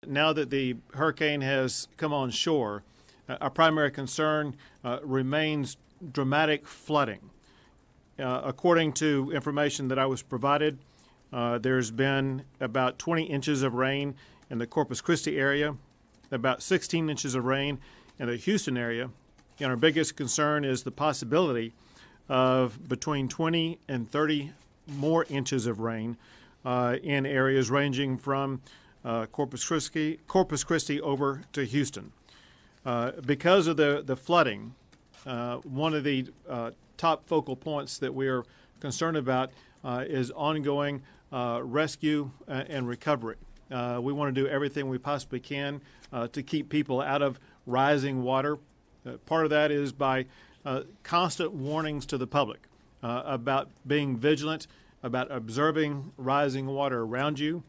Now that the hurricane has come on shore, our primary concern remains dramatic flooding. According to information that I was provided, there's been about 20 inches of rain in the Corpus Christi area, about 16 inches of rain in the Houston area, and our biggest concern is the possibility of between 20 and 30 more inches of rain in areas ranging from Corpus Christi over to Houston. Because of the flooding, one of the top focal points that we are concerned about is ongoing rescue and recovery. We want to do everything we possibly can to keep people out of rising water. Part of that is by constant warnings to the public about being vigilant, about observing rising water around you.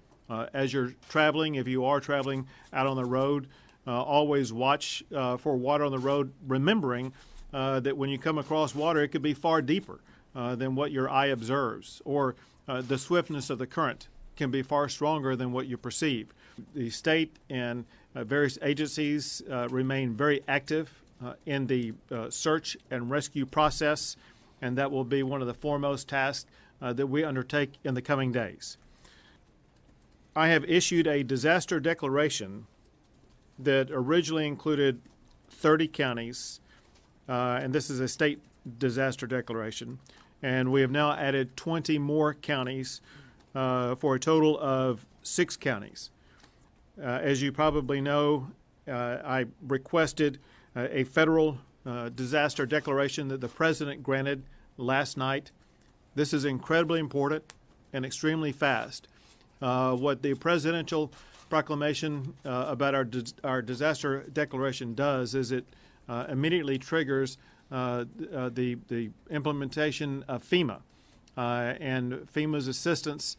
As you're traveling, if you are traveling out on the road, always watch for water on the road, remembering that when you come across water, it could be far deeper than what your eye observes, or the swiftness of the current can be far stronger than what you perceive. The state and various agencies remain very active in the search and rescue process, and that will be one of the foremost tasks that we undertake in the coming days. I have issued a disaster declaration that originally included 30 counties, and this is a state disaster declaration, and we have now added 20 more counties for a total of 6 counties. As you probably know, I requested a federal disaster declaration that the President granted last night. This is incredibly important and extremely fast. What the presidential proclamation about our disaster declaration does is it immediately triggers the implementation of FEMA and FEMA's assistance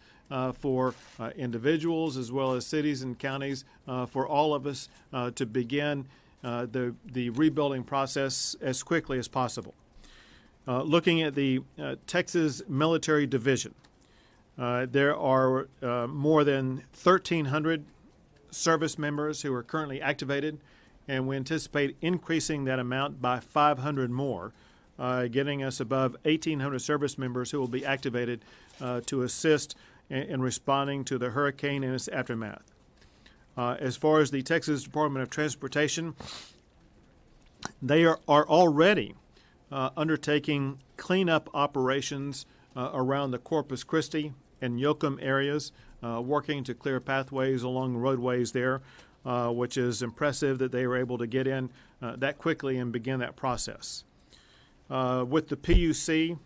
for individuals as well as cities and counties, for all of us to begin the rebuilding process as quickly as possible. Looking at the Texas Military Division, there are more than 1,300 service members who are currently activated, and we anticipate increasing that amount by 500 more, getting us above 1,800 service members who will be activated to assist in responding to the hurricane and its aftermath. As far as the Texas Department of Transportation, they are already undertaking cleanup operations around the Corpus Christi and Yoakum areas, working to clear pathways along roadways there, which is impressive that they were able to get in that quickly and begin that process. With the PUC,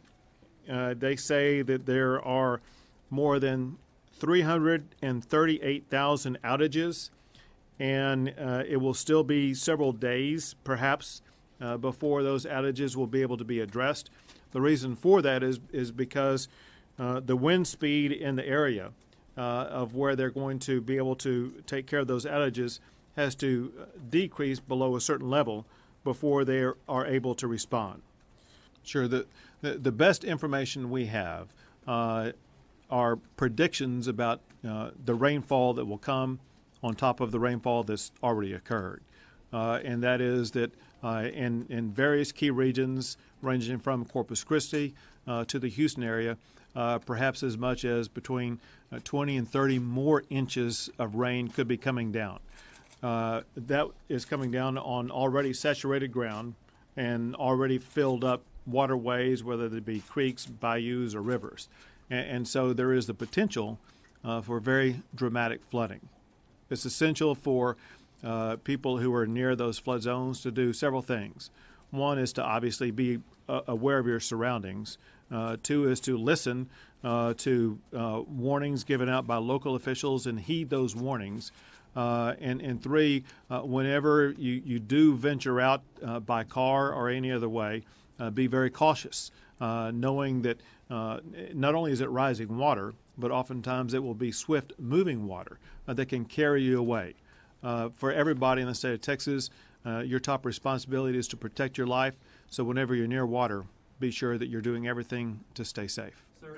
they say that there are more than 338,000 outages, and it will still be several days, perhaps, before those outages will be able to be addressed. The reason for that is because the wind speed in the area of where they're going to be able to take care of those outages has to decrease below a certain level before they are able to respond. Sure, the best information we have are predictions about the rainfall that will come on top of the rainfall that's already occurred. And that is that in various key regions ranging from Corpus Christi to the Houston area, perhaps as much as between 20 and 30 more inches of rain could be coming down. That is coming down on already saturated ground and already filled up waterways, whether they be creeks, bayous, or rivers. And so there is the potential for very dramatic flooding. It's essential for people who are near those flood zones to do several things. One is to obviously be aware of your surroundings. Two is to listen to warnings given out by local officials and heed those warnings. And three, whenever you do venture out by car or any other way, be very cautious, knowing that not only is it rising water, but oftentimes it will be swift moving water that can carry you away. For everybody in the state of Texas, your top responsibility is to protect your life. So whenever you're near water, be sure that you're doing everything to stay safe. Sir,